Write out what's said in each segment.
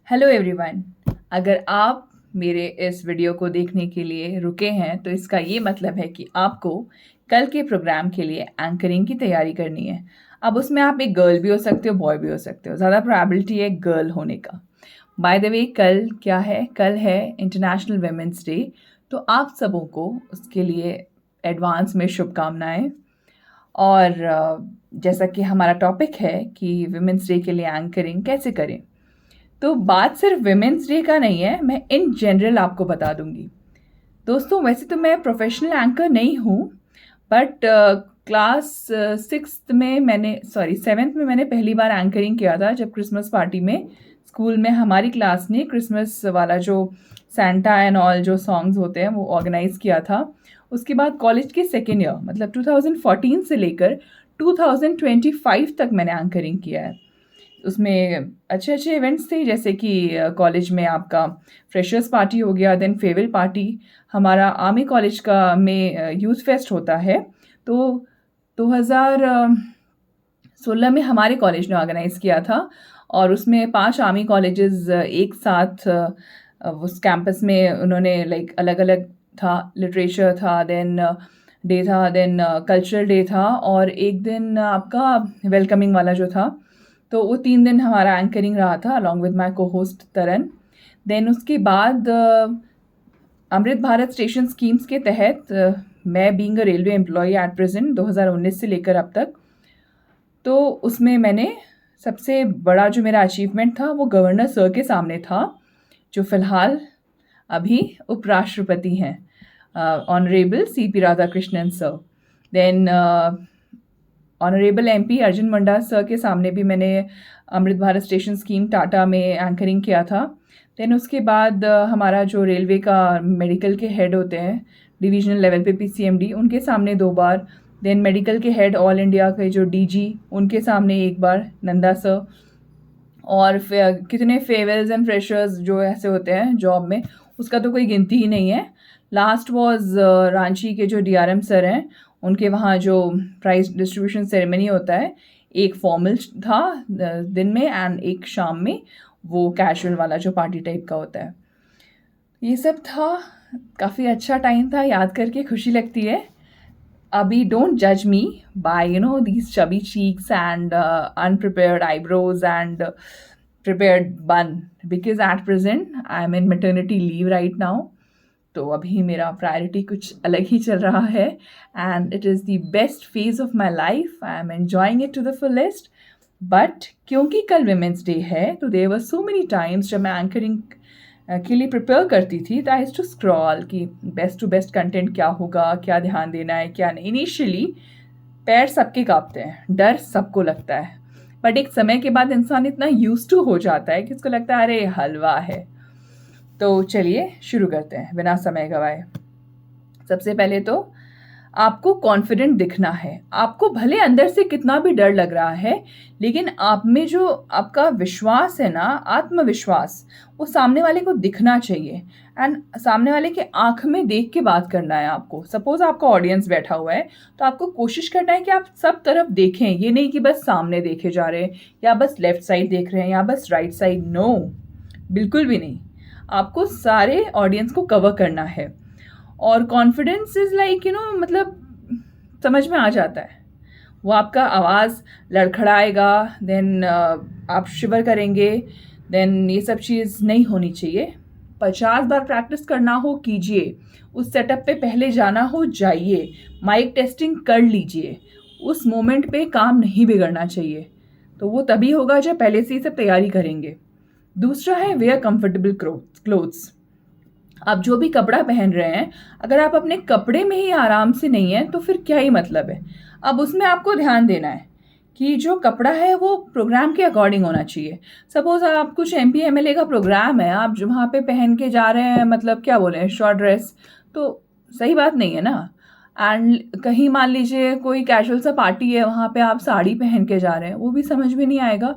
Hello everyone. अगर आप मेरे इस वीडियो को देखने के लिए रुके हैं तो इसका ये मतलब है कि आपको कल के प्रोग्राम के लिए एंकरिंग की तैयारी करनी है। अब उसमें आप एक गर्ल भी हो सकते हो, बॉय भी हो सकते हो। ज़्यादा प्रोबेबिलिटी है गर्ल होने का। बाय द वे, कल क्या है? कल है इंटरनेशनल वुमेंस डे। तो आप सबों को उसके लिए एडवांस में शुभकामनाएं। और जैसा कि हमारा टॉपिक है कि वुमेंस डे के लिए एंकरिंग कैसे करें, तो बात सिर्फ विमेंस डे का नहीं है, मैं इन जनरल आपको बता दूंगी। दोस्तों, वैसे तो मैं प्रोफेशनल एंकर नहीं हूँ, बट क्लास सिक्स्थ में मैंने सॉरी सेवेंथ में मैंने पहली बार एंकरिंग किया था, जब क्रिसमस पार्टी में स्कूल में हमारी क्लास ने क्रिसमस वाला जो सैंटा एंड ऑल जो सॉन्ग्स होते हैं वो ऑर्गेनाइज किया था। उसके बाद कॉलेज के सेकेंड ईयर मतलब 2014 से लेकर 2025 तक मैंने एंकरिंग किया है। उसमें अच्छे अच्छे इवेंट्स थे, जैसे कि कॉलेज में आपका फ्रेशर्स पार्टी हो गया, देन फेयरवेल पार्टी। हमारा आर्मी कॉलेज का में यूथ फेस्ट होता है। तो 2016 में हमारे कॉलेज ने ऑर्गेनाइज़ किया था, और उसमें 5 आर्मी कॉलेजेस एक साथ उस कैंपस में उन्होंने लाइक अलग अलग था। लिटरेचर था, देन डे था, देन कल्चरल डे था, और एक दिन आपका वेलकमिंग वाला जो था। तो वो 3 दिन हमारा एंकरिंग रहा था अलॉन्ग विद माई को होस्ट तरन। देन उसके बाद अमृत भारत स्टेशन स्कीम्स के तहत मैं being a railway employ at present 2019 से लेकर अब तक, तो उसमें मैंने सबसे बड़ा जो मेरा अचीवमेंट था वो गवर्नर सर के सामने था, जो फ़िलहाल अभी उपराष्ट्रपति हैं, honourable CP Radhakrishnan sir. Then honourable MP Arjun Munda sir के सामने भी मैंने अमृत भारत स्टेशन स्कीम टाटा में एंकरिंग किया था। देन उसके बाद हमारा जो रेलवे का मेडिकल के हेड होते हैं डिविजनल लेवल पे PCMD, उनके सामने 2 बार। देन मेडिकल के हेड ऑल इंडिया के जो DG, उनके सामने 1 बार, नंदा सर। और कितने फेयरवेल्स एंड फ्रेशर्स जो ऐसे होते हैं जॉब में, उसका तो कोई गिनती ही नहीं है। लास्ट वॉज रांची के जो DRM सर हैं, उनके वहाँ जो प्राइज डिस्ट्रीब्यूशन सेरेमनी होता है, एक फॉर्मल था दिन में एंड एक शाम में वो कैजुअल वाला जो पार्टी टाइप का होता है। ये सब था। काफ़ी अच्छा टाइम था, याद करके खुशी लगती है। Abhi, don't judge me by these chubby cheeks and unprepared eyebrows and prepared bun, because at present I'm in maternity leave right now. तो अभी मेरा प्रायोरिटी कुछ अलग ही चल रहा है, and it is the best phase of my life. I am enjoying it to the fullest. But क्योंकि कल विमेंस डे है, तो there were so many times जब मैं एंकरिंग के लिए प्रिपेयर करती थी, तो आई हैज़ टू स्क्रॉल कि बेस्ट टू बेस्ट कंटेंट क्या होगा, क्या ध्यान देना है, क्या नहीं। इनिशियली पैर सबके कांपते हैं, डर सबको लगता है, बट एक समय के बाद इंसान इतना यूज टू हो जाता है कि उसको लगता है अरे हलवा है। तो चलिए शुरू करते हैं बिना समय गवाए। सबसे पहले तो आपको कॉन्फिडेंट दिखना है। आपको भले अंदर से कितना भी डर लग रहा है, लेकिन आप में जो आपका विश्वास है ना, आत्मविश्वास, वो सामने वाले को दिखना चाहिए। एंड सामने वाले के आंख में देख के बात करना है आपको। सपोज आपका ऑडियंस बैठा हुआ है, तो आपको कोशिश करना है कि आप सब तरफ देखें। ये नहीं कि बस सामने देखे जा रहे हैं, या बस लेफ्ट साइड देख रहे हैं, या बस राइट साइड। नो, बिल्कुल भी नहीं। आपको सारे ऑडियंस को कवर करना है। और कॉन्फिडेंस इज़ लाइक मतलब समझ में आ जाता है। वो आपका आवाज़ लड़खड़ाएगा, देन आप शिवर करेंगे, देन ये सब चीज़ नहीं होनी चाहिए। 50 बार प्रैक्टिस करना हो कीजिए, उस सेटअप पे पहले जाना हो जाइए, माइक टेस्टिंग कर लीजिए। उस मोमेंट पे काम नहीं बिगड़ना चाहिए। तो वो तभी होगा जब पहले से ही सब तैयारी करेंगे। दूसरा है वेयर कंफर्टेबल क्लोथ्स। आप जो भी कपड़ा पहन रहे हैं, अगर आप अपने कपड़े में ही आराम से नहीं हैं, तो फिर क्या ही मतलब है। अब उसमें आपको ध्यान देना है कि जो कपड़ा है वो प्रोग्राम के अकॉर्डिंग होना चाहिए। सपोज आप कुछ MP MLA का प्रोग्राम है, आप जो वहाँ पे पहन के जा रहे हैं, मतलब क्या बोले, शॉर्ट ड्रेस, तो सही बात नहीं है ना। एंड कहीं मान लीजिए कोई कैजुअल सा पार्टी है, वहाँ पे आप साड़ी पहन के जा रहे हैं, वो भी समझ में नहीं आएगा।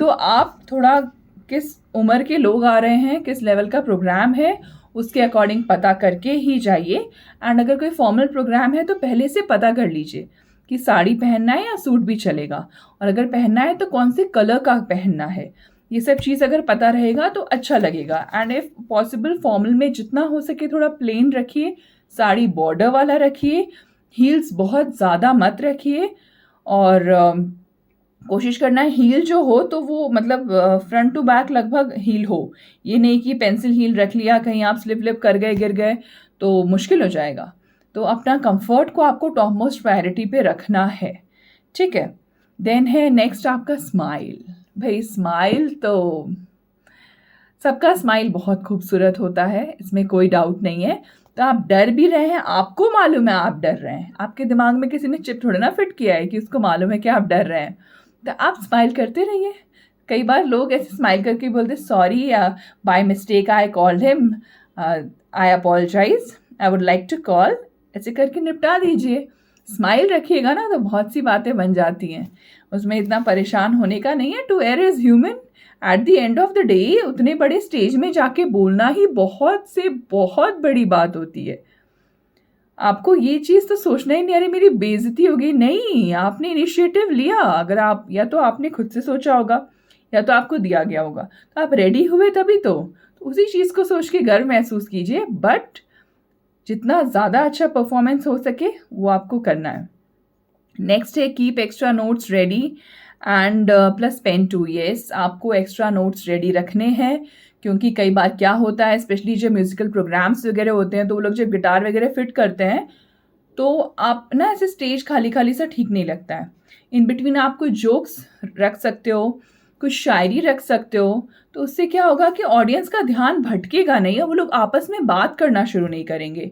तो आप थोड़ा किस उम्र के लोग आ रहे हैं, किस लेवल का प्रोग्राम है, उसके अकॉर्डिंग पता करके ही जाइए। एंड अगर कोई फॉर्मल प्रोग्राम है तो पहले से पता कर लीजिए कि साड़ी पहनना है या सूट भी चलेगा, और अगर पहनना है तो कौन से कलर का पहनना है। ये सब चीज़ अगर पता रहेगा तो अच्छा लगेगा। एंड इफ़ पॉसिबल फॉर्मल में जितना हो सके थोड़ा प्लेन रखिए, साड़ी बॉर्डर वाला रखिए, हील्स बहुत ज़्यादा मत रखिए, और कोशिश करना है हील जो हो तो वो मतलब फ्रंट टू बैक लगभग हील हो। ये नहीं कि पेंसिल हील रख लिया, कहीं आप स्लिप विप कर गए, गिर गए तो मुश्किल हो जाएगा। तो अपना कंफर्ट को आपको टॉप मोस्ट प्रायोरिटी पे रखना है, ठीक है। देन है नेक्स्ट आपका स्माइल। भाई स्माइल तो सबका स्माइल बहुत खूबसूरत होता है, इसमें कोई डाउट नहीं है। तो आप डर भी रहे हैं, आपको मालूम है आप डर रहे हैं, आपके दिमाग में किसी ने चिप थोड़ा ना फिट किया है कि उसको मालूम है कि आप डर रहे हैं। तो आप स्माइल करते रहिए। कई बार लोग ऐसे स्माइल करके बोलते sorry, by mistake I called him, I apologise, I would like to call, ऐसे करके निपटा दीजिए। स्माइल रखिएगा ना तो बहुत सी बातें बन जाती हैं, उसमें इतना परेशान होने का नहीं है। To err is human. At the end of the day उतने बड़े स्टेज में जाके बोलना ही बहुत से बहुत बड़ी बात होती है। आपको ये चीज़ तो सोचना ही नहीं अरे मेरी बेइज्जती हो गई, नहीं, आपने इनिशिएटिव लिया। अगर आप या तो आपने खुद से सोचा होगा या तो आपको दिया गया होगा, तो आप रेडी हुए तभी तो उसी चीज़ को सोच के गर्व महसूस कीजिए। बट जितना ज़्यादा अच्छा परफॉर्मेंस हो सके वो आपको करना है। नेक्स्ट है keep extra notes ready and plus pen too. Yes, आपको एक्स्ट्रा नोट्स रेडी रखने हैं, क्योंकि कई बार क्या होता है, स्पेशली जब म्यूज़िकल प्रोग्राम्स वगैरह होते हैं तो वो लोग जब गिटार वगैरह फिट करते हैं तो आप ना ऐसे स्टेज खाली खाली सा ठीक नहीं लगता है। इन बिटवीन आप कुछ जोक्स रख सकते हो, कुछ शायरी रख सकते हो, तो उससे क्या होगा कि ऑडियंस का ध्यान भटकेगा नहीं और वो लोग आपस में बात करना शुरू नहीं करेंगे।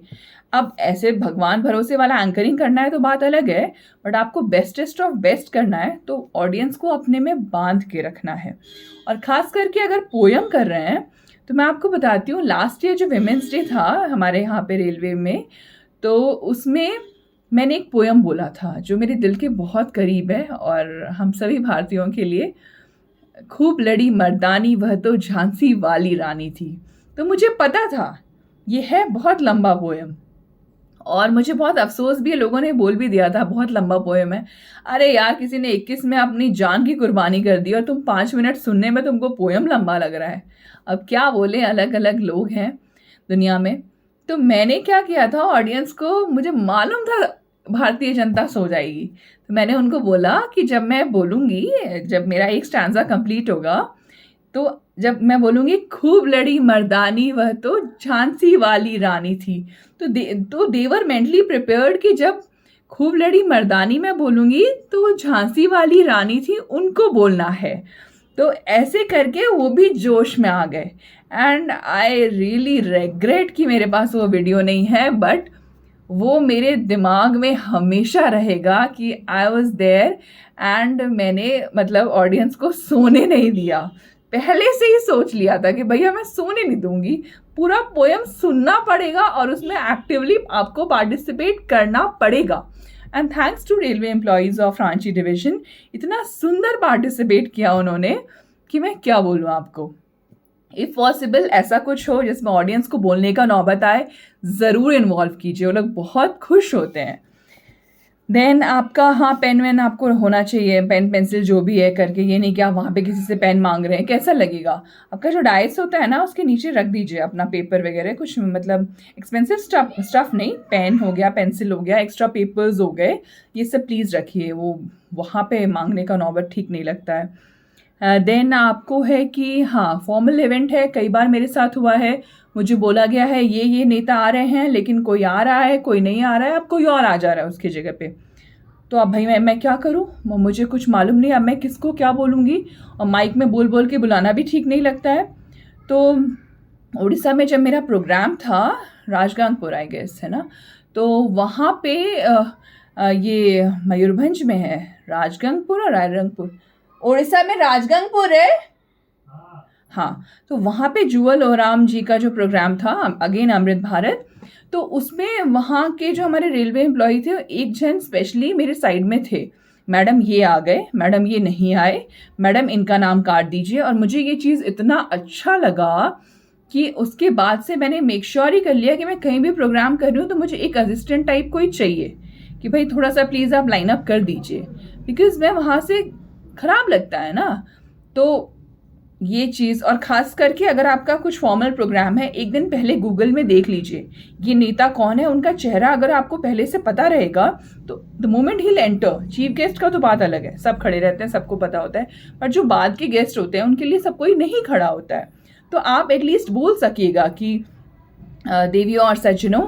अब ऐसे भगवान भरोसे वाला एंकरिंग करना है तो बात अलग है, बट आपको बेस्टेस्ट ऑफ बेस्ट करना है तो ऑडियंस को अपने में बांध के रखना है। और ख़ास करके अगर पोयम कर रहे हैं तो मैं आपको बताती हूँ, लास्ट ईयर जो विमेंस डे था हमारे यहाँ पे रेलवे में, तो उसमें मैंने एक पोयम बोला था जो मेरे दिल के बहुत करीब है और हम सभी भारतीयों के लिए। खूब लड़ी मर्दानी वह तो झांसी वाली रानी थी। तो मुझे पता था ये है बहुत लंबा पोयम, और मुझे बहुत अफसोस भी है, लोगों ने बोल भी दिया था बहुत लंबा पोयम है। अरे यार, किसी ने 21 में अपनी जान की कुर्बानी कर दी और तुम 5 मिनट सुनने में तुमको पोयम लंबा लग रहा है। अब क्या बोले, अलग अलग लोग हैं दुनिया में। तो मैंने क्या किया था, ऑडियंस को मुझे मालूम था भारतीय जनता सो जाएगी, तो मैंने उनको बोला कि जब मैं बोलूँगी, जब मेरा एक स्टैंजा कंप्लीट होगा, तो जब मैं बोलूँगी खूब लड़ी मर्दानी वह तो झांसी वाली रानी थी, तो देवर मेंटली प्रिपेयर्ड कि जब खूब लड़ी मर्दानी मैं बोलूँगी तो वो झांसी वाली रानी थी उनको बोलना है। तो ऐसे करके वो भी जोश में आ गए। एंड आई रियली रेग्रेट कि मेरे पास वो वीडियो नहीं है, बट वो मेरे दिमाग में हमेशा रहेगा कि आई वॉज देयर एंड मैंने मतलब ऑडियंस को सोने नहीं दिया। पहले से ही सोच लिया था कि भैया मैं सोने नहीं दूंगी, पूरा पोयम सुनना पड़ेगा और उसमें एक्टिवली आपको पार्टिसिपेट करना पड़ेगा। And thanks to railway employees of Ranchi division, इतना सुंदर पार्टिसिपेट किया उन्होंने कि मैं क्या बोलूँ आपको। इफ़ पॉसिबल ऐसा कुछ हो जिसमें ऑडियंस को बोलने का नौबत आए, ज़रूर इन्वॉल्व कीजिए, वो लोग बहुत खुश होते हैं। देन आपका हाँ पेन वेन आपको होना चाहिए, पेन पेंसिल जो भी है करके, ये नहीं कि आप वहाँ पे किसी से पेन मांग रहे हैं, कैसा लगेगा। आपका जो डाइस होता है ना उसके नीचे रख दीजिए अपना पेपर वगैरह, कुछ मतलब एक्सपेंसिव स्टफ़ नहीं, पेन हो गया, पेंसिल हो गया, एक्स्ट्रा पेपर्स हो गए, ये सब प्लीज़ रखिए, वो वहाँ पे मांगने का नौबत ठीक नहीं लगता है। देन आपको है कि हाँ फॉर्मल इवेंट है, कई बार मेरे साथ हुआ है, मुझे बोला गया है ये नेता आ रहे हैं, लेकिन कोई आ रहा है, कोई नहीं आ रहा है, अब कोई और आ जा रहा है उसकी जगह पे। तो अब भाई मैं क्या करूँ, मुझे कुछ मालूम नहीं, अब मैं किसको क्या बोलूँगी, और माइक में बोल बोल के बुलाना भी ठीक नहीं लगता है। तो उड़ीसा में जब मेरा प्रोग्राम था, राजगांगपुर आई गेस है ना, तो वहाँ पे ये मयूरभंज में है, राजगांगपुर और रायरंगपुर, उड़ीसा में राजगांगपुर है। हाँ, तो वहाँ पे जुअल ओराम जी का जो प्रोग्राम था, अगेन अमृत भारत, तो उसमें वहाँ के जो हमारे रेलवे एम्प्लॉय थे, एक जन स्पेशली मेरे साइड में थे, मैडम ये आ गए, मैडम ये नहीं आए, मैडम इनका नाम काट दीजिए। और मुझे ये चीज़ इतना अच्छा लगा कि उसके बाद से मैंने मेक श्योर ही कर लिया कि मैं कहीं भी प्रोग्राम कर रही हूँ तो मुझे एक असिस्टेंट टाइप कोई चाहिए कि भाई थोड़ा सा प्लीज़ आप लाइन अप कर दीजिए, बिकॉज मैं वहाँ से ख़राब लगता है ना। तो ये चीज़, और ख़ास करके अगर आपका कुछ फॉर्मल प्रोग्राम है, एक दिन पहले गूगल में देख लीजिए ये नेता कौन है, उनका चेहरा अगर आपको पहले से पता रहेगा तो the moment he enter, chief guest का तो बात अलग है, सब खड़े रहते हैं, सबको पता होता है, पर जो बाद के गेस्ट होते हैं उनके लिए सब कोई नहीं खड़ा होता है, तो आप एटलीस्ट बोल सकिएगा कि देवियों और सज्जनों,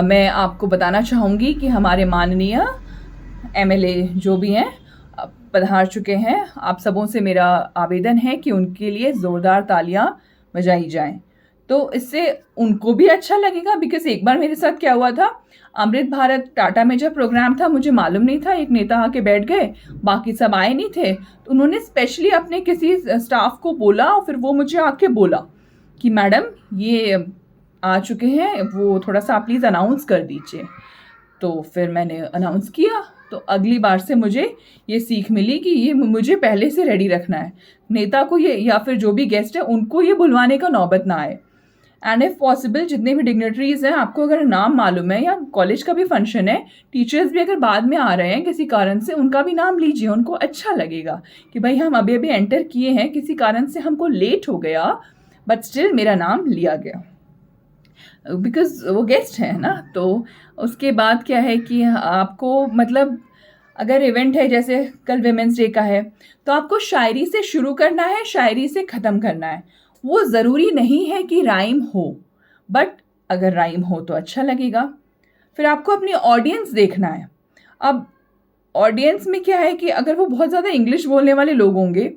मैं आपको बताना चाहूँगी कि हमारे माननीय एमएलए जो भी हैं पधार चुके हैं। आप सबों से मेरा आवेदन है कि उनके लिए ज़ोरदार तालियां बजाई जाएं। तो इससे उनको भी अच्छा लगेगा, बिकॉज एक बार मेरे साथ क्या हुआ था, अमृत भारत टाटा में जब प्रोग्राम था, मुझे मालूम नहीं था, एक नेता आके बैठ गए, बाकी सब आए नहीं थे, तो उन्होंने स्पेशली अपने किसी स्टाफ को बोला और फिर वो मुझे आके बोला कि मैडम ये आ चुके हैं, वो थोड़ा सा आप प्लीज़ अनाउंस कर दीजिए। तो फिर मैंने अनाउंस किया, तो अगली बार से मुझे ये सीख मिली कि ये मुझे पहले से रेडी रखना है, नेता को ये या फिर जो भी गेस्ट है उनको ये बुलवाने का नौबत ना आए। एंड इफ़ पॉसिबल जितने भी डिग्नेटरीज हैं, आपको अगर नाम मालूम है या कॉलेज का भी फंक्शन है, टीचर्स भी अगर बाद में आ रहे हैं किसी कारण से, उनका भी नाम लीजिए, उनको अच्छा लगेगा कि भाई हम अभी अभी एंटर किए हैं, किसी कारण से हमको लेट हो गया बट स्टिल मेरा नाम लिया गया, बिकॉज वो गेस्ट है ना। तो उसके बाद क्या है कि आपको मतलब अगर इवेंट है जैसे कल विमेंस डे का है, तो आपको शायरी से शुरू करना है, शायरी से ख़त्म करना है। वो ज़रूरी नहीं है कि राइम हो, बट अगर राइम हो तो अच्छा लगेगा। फिर आपको अपनी ऑडियंस देखना है। अब ऑडियंस में क्या है कि अगर वो बहुत ज़्यादा इंग्लिश बोलने वाले लोग होंगे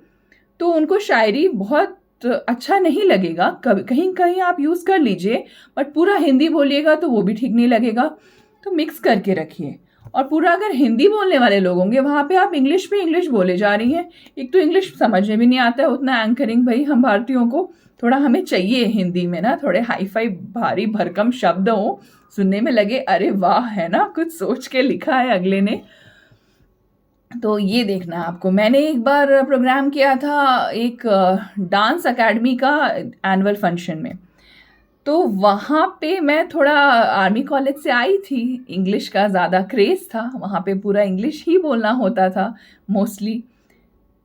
तो उनको शायरी बहुत अच्छा नहीं लगेगा, कभी कहीं कहीं आप यूज़ कर लीजिए, बट पूरा हिंदी बोलिएगा तो वो भी ठीक नहीं लगेगा। तो मिक्स करके रखिए। और पूरा अगर हिंदी बोलने वाले लोग होंगे, वहाँ पे आप इंग्लिश में इंग्लिश बोले जा रही हैं, एक तो इंग्लिश समझ में भी नहीं आता है उतना एंकरिंग, भाई हम भारतीयों को थोड़ा हमें चाहिए हिंदी में ना थोड़े हाई फाई भारी भरकम शब्द हो, सुनने में लगे अरे वाह, है ना, कुछ सोच के लिखा है अगले ने। तो ये देखना आपको। मैंने एक बार प्रोग्राम किया था एक डांस एकेडमी का एनुअल फंक्शन में, तो वहाँ पे मैं थोड़ा आर्मी कॉलेज से आई थी, इंग्लिश का ज़्यादा क्रेज़ था, वहाँ पे पूरा इंग्लिश ही बोलना होता था मोस्टली।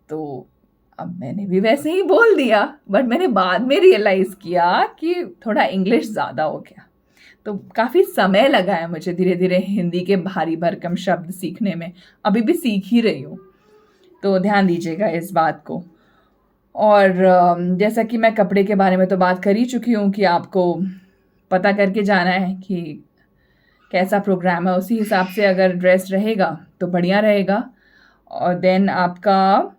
तो अब मैंने भी वैसे ही बोल दिया, बट मैंने बाद में रियलाइज़ किया कि थोड़ा इंग्लिश ज़्यादा हो गया। तो काफ़ी समय लगा है मुझे धीरे धीरे हिंदी के भारी भरकम शब्द सीखने में, अभी भी सीख ही रही हूँ, तो ध्यान दीजिएगा इस बात को। और जैसा कि मैं कपड़े के बारे में तो बात कर ही चुकी हूँ कि आपको पता करके जाना है कि कैसा प्रोग्राम है, उसी हिसाब से अगर ड्रेस रहेगा तो बढ़िया रहेगा। और देन आपका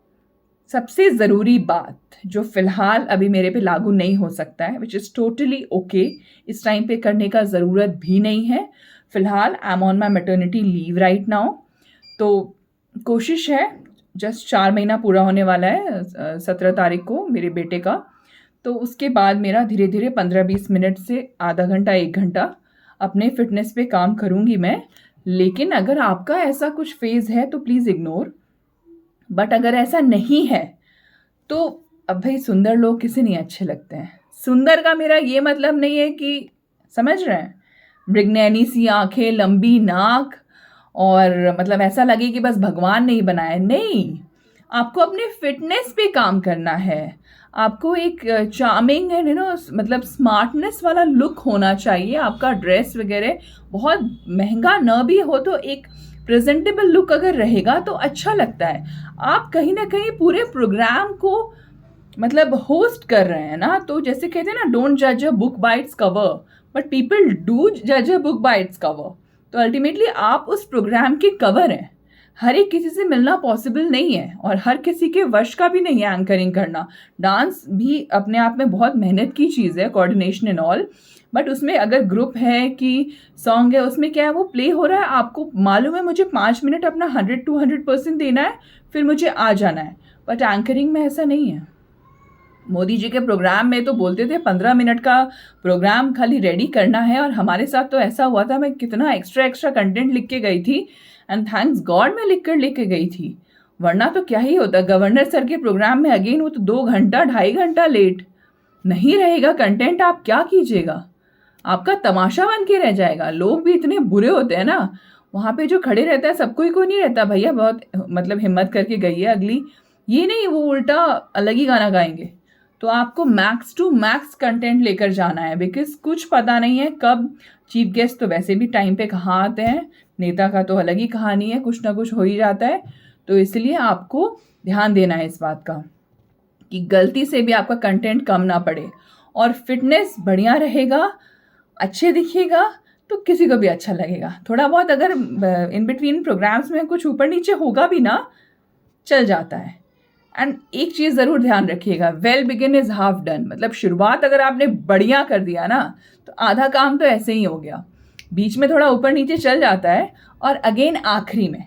सबसे ज़रूरी बात जो फ़िलहाल अभी मेरे पे लागू नहीं हो सकता है, विच इज़ टोटली ओके, इस टाइम पे करने का ज़रूरत भी नहीं है। फ़िलहाल I am on my maternity leave right now, तो कोशिश है, जस्ट 4 महीना पूरा होने वाला है 17 तारीख को मेरे बेटे का, तो उसके बाद मेरा धीरे धीरे 15-20 मिनट से आधा घंटा 1 घंटा अपने फ़िटनेस पे काम करूँगी मैं। लेकिन अगर आपका ऐसा कुछ फ़ेज़ है तो प्लीज़ इग्नोर, बट अगर ऐसा नहीं है तो अब भाई सुंदर लोग किसे नहीं अच्छे लगते हैं। सुंदर का मेरा ये मतलब नहीं है कि, समझ रहे हैं, मृगनयनी सी आंखें, लंबी नाक और मतलब ऐसा लगे कि बस भगवान ने ही बनाया, नहीं। आपको अपने फिटनेस पे काम करना है, आपको एक चार्मिंग एंड मतलब स्मार्टनेस वाला लुक होना चाहिए। आपका ड्रेस वगैरह बहुत महंगा न भी हो तो एक प्रेजेंटेबल लुक अगर रहेगा तो अच्छा लगता है। आप कहीं ना कहीं पूरे प्रोग्राम को मतलब होस्ट कर रहे हैं ना, तो जैसे कहते हैं ना, डोंट जज a book by its cover, but people do जज a book by its cover. तो अल्टीमेटली आप उस प्रोग्राम के कवर हैं। हर एक किसी से मिलना पॉसिबल नहीं है और हर किसी के वश का भी नहीं है एंकरिंग करना। डांस भी अपने आप में बहुत मेहनत की चीज़ है, कोऑर्डिनेशन एंड ऑल, बट उसमें अगर ग्रुप है कि सॉन्ग है, उसमें क्या है, वो प्ले हो रहा है, आपको मालूम है मुझे 5 मिनट अपना 100-200% देना है, फिर मुझे आ जाना है। बट एंकरिंग में ऐसा नहीं है। मोदी जी के प्रोग्राम में तो बोलते थे 15 मिनट का प्रोग्राम खाली रेडी करना है, और हमारे साथ तो ऐसा हुआ था, मैं कितना एक्स्ट्रा कंटेंट लिख के गई थी, एंड थैंक्स गॉड मैं लिख कर लेके गई थी, वरना तो क्या ही होता। गवर्नर सर के प्रोग्राम में अगेन वो तो 2 घंटा 2.5 घंटा लेट नहीं रहेगा कंटेंट, आप क्या कीजिएगा, आपका तमाशा बन के रह जाएगा। लोग भी इतने बुरे होते हैं ना, वहाँ पे जो खड़े रहता है सबको ही कोई नहीं रहता, भैया बहुत मतलब हिम्मत करके गई है अगली, ये नहीं वो उल्टा अलग ही गाना गाएंगे। तो आपको मैक्स टू मैक्स कंटेंट लेकर जाना है, बिकॉज़ कुछ पता नहीं है कब चीफ गेस्ट तो वैसे भी टाइम पे कहाँ आते हैं, नेता का तो अलग ही कहानी है, कुछ ना कुछ हो ही जाता है। तो इसलिए आपको ध्यान देना है इस बात का कि गलती से भी आपका कंटेंट कम ना पड़े, और फिटनेस बढ़िया रहेगा, अच्छे दिखिएगा तो किसी को भी अच्छा लगेगा। थोड़ा बहुत अगर इन बिटवीन प्रोग्राम्स में कुछ ऊपर नीचे होगा भी ना, चल जाता है। एंड एक चीज़ ज़रूर ध्यान रखिएगा, well begin is half done. मतलब शुरुआत अगर आपने बढ़िया कर दिया ना, तो आधा काम तो ऐसे ही हो गया। बीच में थोड़ा ऊपर नीचे चल जाता है, और अगेन आखिरी में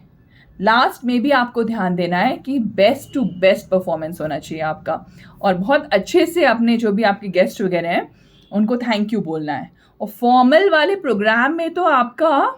लास्ट में भी आपको ध्यान देना है कि बेस्ट टू बेस्ट परफॉर्मेंस होना चाहिए आपका, और बहुत अच्छे से अपने जो भी आपके गेस्ट वगैरह हैं उनको थैंक यू बोलना है। और फॉर्मल वाले प्रोग्राम में तो आपका